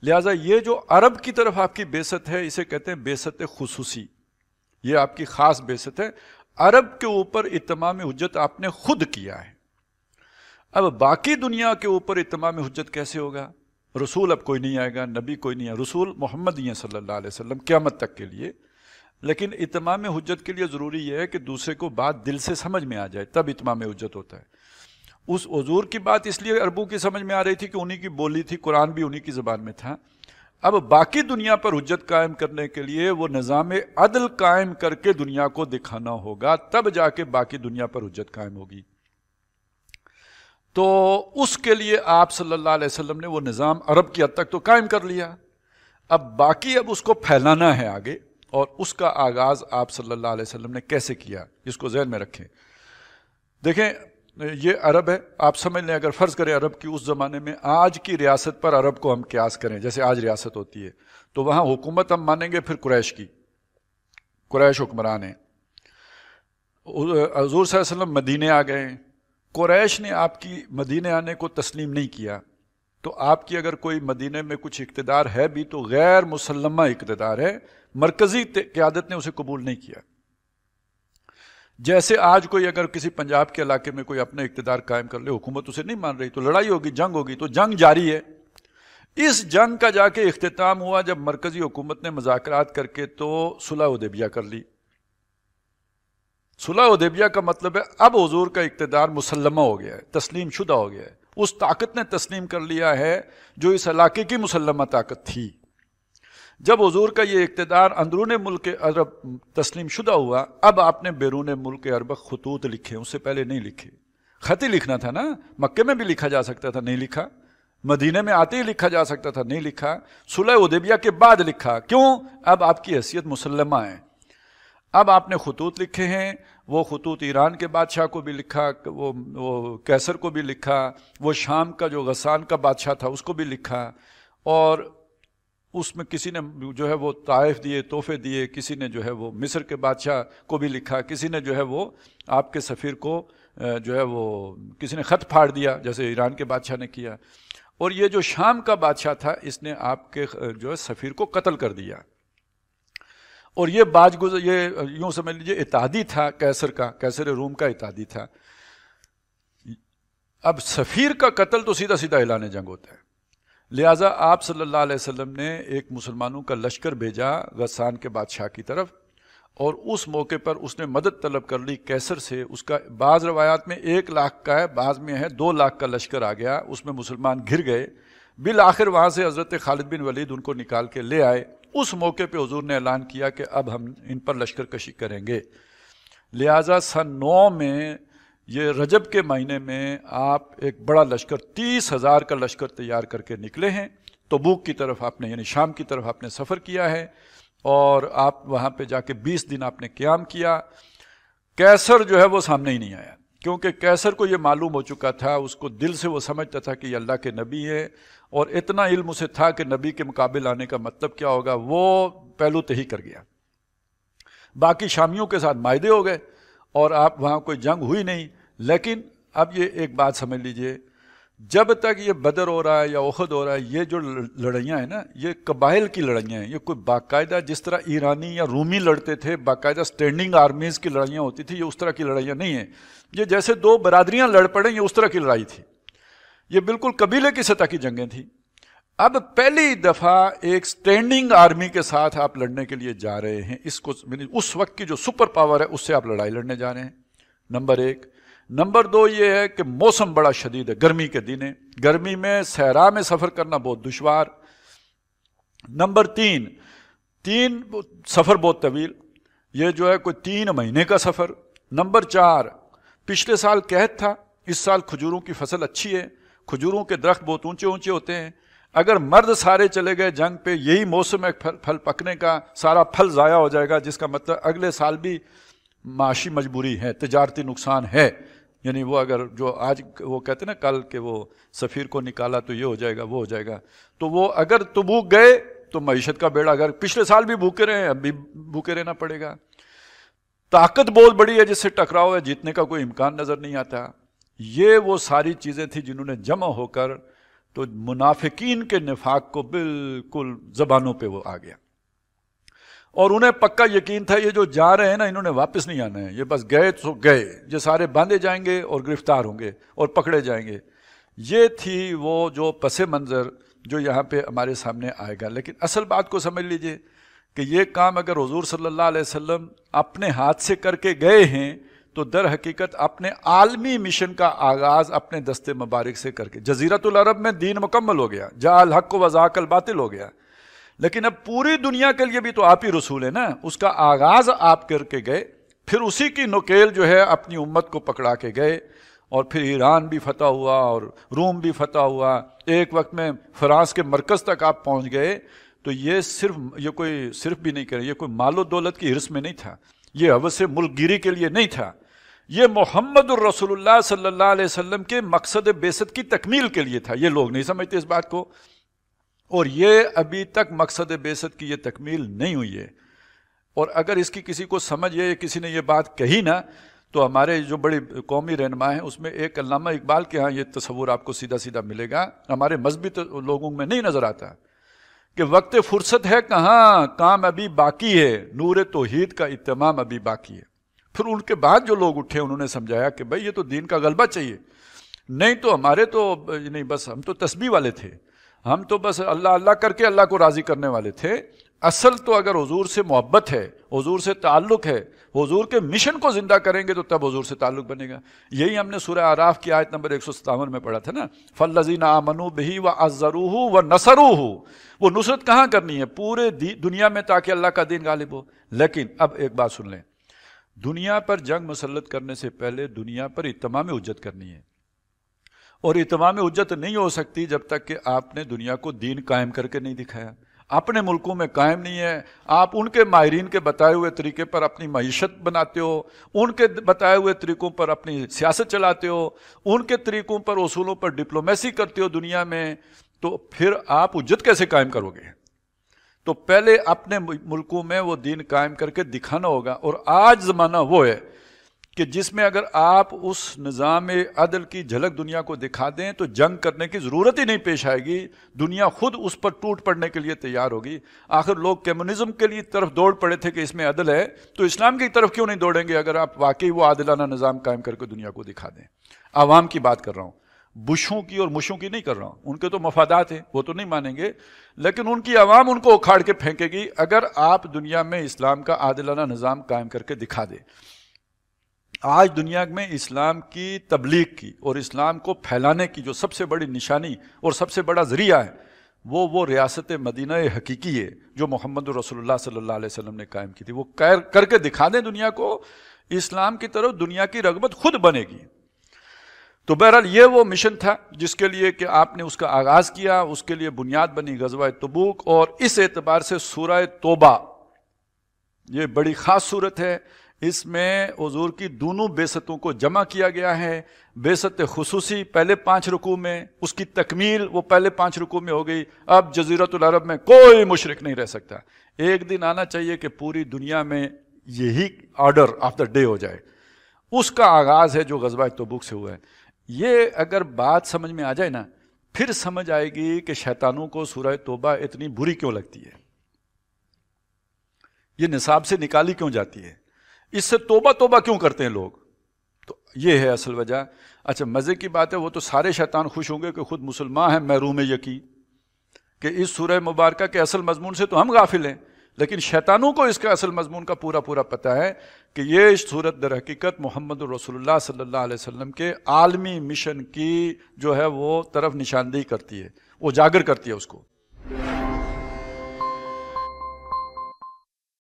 لہٰذا یہ جو عرب کی طرف آپ کی بعثت ہے اسے کہتے ہیں بعثت خصوصی، یہ آپ کی خاص بعثت ہے، عرب کے اوپر اتمام حجت آپ نے خود کیا ہے۔ اب باقی دنیا کے اوپر اتمام حجت کیسے ہوگا؟ رسول اب کوئی نہیں آئے گا، نبی کوئی نہیں ہے، رسول محمد ہی ہیں صلی اللہ علیہ وسلم قیامت تک کے لیے، لیکن اتمام حجت کے لیے ضروری یہ ہے کہ دوسرے کو بات دل سے سمجھ میں آ جائے، تب اتمام حجت ہوتا ہے۔ اس حضور کی بات اس لیے عربوں کی سمجھ میں آ رہی تھی کہ انہی کی بولی تھی، قرآن بھی انہی کی زبان میں تھا۔ اب باقی دنیا پر حجت قائم کرنے کے لیے وہ نظام عدل قائم کر کے دنیا کو دکھانا ہوگا، تب جا کے باقی دنیا پر حجت قائم ہوگی۔ تو اس کے لیے آپ صلی اللہ علیہ وسلم نے وہ نظام عرب کی حد تک تو قائم کر لیا، اب باقی اب اس کو پھیلانا ہے آگے، اور اس کا آغاز آپ صلی اللہ علیہ وسلم نے کیسے کیا اس کو ذہن میں رکھیں۔ دیکھیں یہ عرب ہے، آپ سمجھ لیں اگر فرض کریں عرب کی اس زمانے میں آج کی ریاست پر عرب کو ہم قیاس کریں، جیسے آج ریاست ہوتی ہے تو وہاں حکومت ہم مانیں گے پھر قریش کی، قریش حکمران ہیں۔ حضور صلی اللہ علیہ وسلم مدینے آ گئے، قریش نے آپ کی مدینے آنے کو تسلیم نہیں کیا، تو آپ کی اگر کوئی مدینے میں کچھ اقتدار ہے بھی تو غیر مسلمہ اقتدار ہے، مرکزی قیادت نے اسے قبول نہیں کیا۔ جیسے آج کوئی اگر کسی پنجاب کے علاقے میں کوئی اپنا اقتدار قائم کر لے، حکومت اسے نہیں مان رہی تو لڑائی ہوگی، جنگ ہوگی، تو جنگ جاری ہے۔ اس جنگ کا جا کے اختتام ہوا جب مرکزی حکومت نے مذاکرات کر کے تو صلح حدیبیہ کر لی۔ صلح حدیبیہ کا مطلب ہے اب حضور کا اقتدار مسلمہ ہو گیا ہے، تسلیم شدہ ہو گیا ہے، اس طاقت نے تسلیم کر لیا ہے جو اس علاقے کی مسلمہ طاقت تھی۔ جب حضور کا یہ اقتدار اندرون ملک عرب تسلیم شدہ ہوا، اب آپ نے بیرون ملک عرب خطوط لکھے، اس سے پہلے نہیں لکھے۔ خط ہی لکھنا تھا نا، مکے میں بھی لکھا جا سکتا تھا، نہیں لکھا، مدینے میں آتے ہی لکھا جا سکتا تھا، نہیں لکھا، صلح حدیبیہ کے بعد لکھا۔ کیوں؟ اب آپ کی حیثیت مسلمہ ہے، اب آپ نے خطوط لکھے ہیں، وہ خطوط ایران کے بادشاہ کو بھی لکھا، وہ کیسر کو بھی لکھا، وہ شام کا جو غسان کا بادشاہ تھا اس کو بھی لکھا، اور اس میں کسی نے جو ہے وہ طائف دیے، تحفے دیے، کسی نے جو ہے وہ مصر کے بادشاہ کو بھی لکھا، کسی نے جو ہے وہ آپ کے سفیر کو جو ہے وہ کسی نے خط پھاڑ دیا جیسے ایران کے بادشاہ نے کیا، اور یہ جو شام کا بادشاہ تھا اس نے آپ کے جو ہے سفیر کو قتل کر دیا۔ اور یہ یہ یوں سمجھ لیجیے اتحادی تھا کیسر کا، کیسر روم کا اتحادی تھا۔ اب سفیر کا قتل تو سیدھا سیدھا اعلان جنگ ہوتا ہے، لہٰذا آپ صلی اللہ علیہ وسلم نے ایک مسلمانوں کا لشکر بھیجا غسان کے بادشاہ کی طرف، اور اس موقع پر اس نے مدد طلب کر لی کیسر سے۔ اس کا بعض روایات میں 1 لاکھ کا ہے، بعض میں ہے 2 لاکھ کا لشکر آ گیا، اس میں مسلمان گھر گئے۔ بالآخر وہاں سے حضرت خالد بن ولید ان کو نکال کے لے آئے۔ اس موقع پہ حضور نے اعلان کیا کہ اب ہم ان پر لشکر کشی کریں گے۔ لہٰذا سن 9 میں یہ رجب کے مہینے میں آپ ایک بڑا لشکر 30,000 کا لشکر تیار کر کے نکلے ہیں، تبوک کی طرف آپ نے یعنی شام کی طرف آپ نے سفر کیا ہے، اور آپ وہاں پہ جا کے 20 دن آپ نے قیام کیا۔ کیسر جو ہے وہ سامنے ہی نہیں آیا، کیونکہ کیسر کو یہ معلوم ہو چکا تھا، اس کو دل سے وہ سمجھتا تھا کہ یہ اللہ کے نبی ہے، اور اتنا علم اسے تھا کہ نبی کے مقابل آنے کا مطلب کیا ہوگا، وہ پہلو تہی کر گیا۔ باقی شامیوں کے ساتھ معاہدے ہو گئے اور آپ وہاں کوئی جنگ ہوئی نہیں۔ لیکن اب یہ ایک بات سمجھ لیجئے، جب تک یہ بدر ہو رہا ہے یا احد ہو رہا ہے، یہ جو لڑائیاں ہیں نا، یہ قبائل کی لڑائیاں ہیں، یہ کوئی باقاعدہ جس طرح ایرانی یا رومی لڑتے تھے، باقاعدہ سٹینڈنگ آرمیز کی لڑائیاں ہوتی تھی، یہ اس طرح کی لڑائیاں نہیں ہیں۔ یہ جیسے 2 برادریاں لڑ پڑیں، یہ اس طرح کی لڑائی تھی، یہ بالکل قبیلے کی سطح کی جنگیں تھیں۔ اب پہلی دفعہ ایک سٹینڈنگ آرمی کے ساتھ آپ لڑنے کے لیے جا رہے ہیں، اس وقت کی جو سپر پاور ہے اس سے آپ لڑائی لڑنے جا رہے ہیں، نمبر 1۔ نمبر 2 یہ ہے کہ موسم بڑا شدید ہے، گرمی کے دن ہے، گرمی میں صحرا میں سفر کرنا بہت دشوار۔ نمبر 3 سفر بہت طویل، یہ جو ہے کوئی 3 مہینے کا سفر۔ نمبر 4 پچھلے سال قحط تھا، اس سال کھجوروں کی فصل اچھی ہے، کھجوروں کے درخت بہت اونچے اونچے ہوتے ہیں، اگر مرد سارے چلے گئے جنگ پہ، یہی موسم ہے پھل پکنے کا، سارا پھل ضائع ہو جائے گا، جس کا مطلب اگلے سال بھی معاشی مجبوری ہے، تجارتی نقصان ہے۔ یعنی وہ اگر جو آج وہ کہتے ہیں نا کل کہ وہ سفیر کو نکالا تو یہ ہو جائے گا وہ ہو جائے گا، تو وہ اگر تبوک گئے تو معیشت کا بیڑا، اگر پچھلے سال بھی بھوکے رہے اب بھی بھوکے رہنا پڑے گا۔ طاقت بہت بڑی ہے جس سے ٹکراؤ ہے، جیتنے کا کوئی امکان نظر نہیں آتا۔ یہ وہ ساری چیزیں تھیں جنہوں نے جمع ہو کر تو منافقین کے نفاق کو بالکل زبانوں پہ وہ آ گیا، اور انہیں پکا یقین تھا یہ جو جا رہے ہیں نا انہوں نے واپس نہیں آنا ہے، یہ بس گئے تو گئے، یہ سارے باندھے جائیں گے اور گرفتار ہوں گے اور پکڑے جائیں گے۔ یہ تھی وہ جو پس منظر جو یہاں پہ ہمارے سامنے آئے گا۔ لیکن اصل بات کو سمجھ لیجئے کہ یہ کام اگر حضور صلی اللہ علیہ وسلم اپنے ہاتھ سے کر کے گئے ہیں تو در حقیقت اپنے عالمی مشن کا آغاز اپنے دست مبارک سے کر کے جزیرۃ العرب میں دین مکمل ہو گیا، جاء الحق وزاق الباطل ہو گیا، لیکن اب پوری دنیا کے لیے بھی تو آپ ہی رسول ہیں نا، اس کا آغاز آپ کر کے گئے، پھر اسی کی نکیل جو ہے اپنی امت کو پکڑا کے گئے، اور پھر ایران بھی فتح ہوا اور روم بھی فتح ہوا، ایک وقت میں فرانس کے مرکز تک آپ پہنچ گئے۔ تو یہ کوئی صرف بھی نہیں کرے، یہ کوئی مال و دولت کی حرص میں نہیں تھا، یہ ہوس ملک گیری کے لیے نہیں تھا، یہ محمد الرسول اللہ صلی اللہ علیہ وسلم کے مقصد بعثت کی تکمیل کے لیے تھا۔ یہ لوگ نہیں سمجھتے اس بات کو، اور یہ ابھی تک مقصد بعثت کی یہ تکمیل نہیں ہوئی ہے۔ اور اگر اس کی کسی کو سمجھ ہے یا کسی نے یہ بات کہی نا، تو ہمارے جو بڑے قومی رہنما ہیں اس میں ایک علامہ اقبال کے ہاں یہ تصور آپ کو سیدھا سیدھا ملے گا، ہمارے مذہبی لوگوں میں نہیں نظر آتا، کہ وقت فرصت ہے کہاں، کام ابھی باقی ہے، نور توحید کا اتمام ابھی باقی ہے۔ پھر ان کے بعد جو لوگ اٹھے انہوں نے سمجھایا کہ بھئی یہ تو دین کا غلبہ چاہیے، نہیں تو ہمارے تو نہیں، بس ہم تو تسبیح والے تھے، ہم تو بس اللہ اللہ کر کے اللہ کو راضی کرنے والے تھے۔ اصل تو اگر حضور سے محبت ہے، حضور سے تعلق ہے، حضور کے مشن کو زندہ کریں گے تو تب حضور سے تعلق بنے گا۔ یہی ہم نے سورہ اعراف کی آیت نمبر 157 میں پڑھا تھا نا، فالذین آمنوا بہ وعزروہ ونصروہ۔ وہ نصرت کہاں کرنی ہے؟ پورے دنیا میں، تاکہ اللہ کا دین غالب ہو۔ لیکن اب ایک بات سن لیں، دنیا پر جنگ مسلط کرنے سے پہلے دنیا پر اتمام حجت کرنی ہے، اور اتمام حجت نہیں ہو سکتی جب تک کہ آپ نے دنیا کو دین قائم کر کے نہیں دکھایا۔ اپنے ملکوں میں قائم نہیں ہے، آپ ان کے ماہرین کے بتائے ہوئے طریقے پر اپنی معیشت بناتے ہو، ان کے بتائے ہوئے طریقوں پر اپنی سیاست چلاتے ہو، ان کے طریقوں پر، اصولوں پر ڈپلومیسی کرتے ہو دنیا میں، تو پھر آپ حجت کیسے قائم کرو گے؟ تو پہلے اپنے ملکوں میں وہ دین قائم کر کے دکھانا ہوگا۔ اور آج زمانہ وہ ہے کہ جس میں اگر آپ اس نظام عدل کی جھلک دنیا کو دکھا دیں تو جنگ کرنے کی ضرورت ہی نہیں پیش آئے گی، دنیا خود اس پر ٹوٹ پڑنے کے لیے تیار ہوگی۔ آخر لوگ کمیونزم کے لیے طرف دوڑ پڑے تھے کہ اس میں عدل ہے، تو اسلام کی طرف کیوں نہیں دوڑیں گے اگر آپ واقعی وہ عادلانہ نظام قائم کر کے دنیا کو دکھا دیں؟ عوام کی بات کر رہا ہوں، بشوں کی اور مشوں کی نہیں کر رہا ہوں، ان کے تو مفادات ہیں، وہ تو نہیں مانیں گے، لیکن ان کی عوام ان کو اکھاڑ کے پھینکے گی اگر آپ دنیا میں اسلام کا عادلانہ نظام قائم کر کے دکھا دیں۔ آج دنیا میں اسلام کی تبلیغ کی اور اسلام کو پھیلانے کی جو سب سے بڑی نشانی اور سب سے بڑا ذریعہ ہے وہ ریاست مدینہ حقیقی ہے جو محمد رسول اللہ صلی اللہ علیہ وسلم نے قائم کی تھی۔ وہ کر کے دکھا دیں دنیا کو، اسلام کی طرف دنیا کی رغبت خود بنے گی۔ تو بہرحال یہ وہ مشن تھا جس کے لیے کہ آپ نے اس کا آغاز کیا، اس کے لیے بنیاد بنی غزوہ تبوک، اور اس اعتبار سے سورہ توبہ یہ بڑی خاص صورت ہے۔ اس میں حضور کی دونوں بعثتوں کو جمع کیا گیا ہے۔ بعثت خصوصی پہلے 5 رکوع میں، اس کی تکمیل وہ پہلے 5 رکوع میں ہو گئی۔ اب جزیرۃ العرب میں کوئی مشرک نہیں رہ سکتا۔ ایک دن آنا چاہیے کہ پوری دنیا میں یہی آرڈر آف دا ڈے ہو جائے۔ اس کا آغاز ہے جو غزوہ تبوک سے ہوا ہے۔ یہ اگر بات سمجھ میں آ جائے نا، پھر سمجھ آئے گی کہ شیطانوں کو سورہ توبہ اتنی بری کیوں لگتی ہے، یہ نصاب سے نکالی کیوں جاتی ہے، اس سے توبہ توبہ کیوں کرتے ہیں لوگ۔ تو یہ ہے اصل وجہ۔ اچھا مزے کی بات ہے، وہ تو سارے شیطان خوش ہوں گے کہ خود مسلمان ہیں محروم یقین، کہ اس سورہ مبارکہ کے اصل مضمون سے تو ہم غافل ہیں، لیکن شیطانوں کو اس کا اصل مضمون کا پورا پورا پتہ ہے کہ یہ صورت در حقیقت محمد رسول اللہ صلی اللہ علیہ وسلم کے عالمی مشن کی جو ہے وہ طرف نشاندہی کرتی ہے، اجاگر کرتی ہے اس کو۔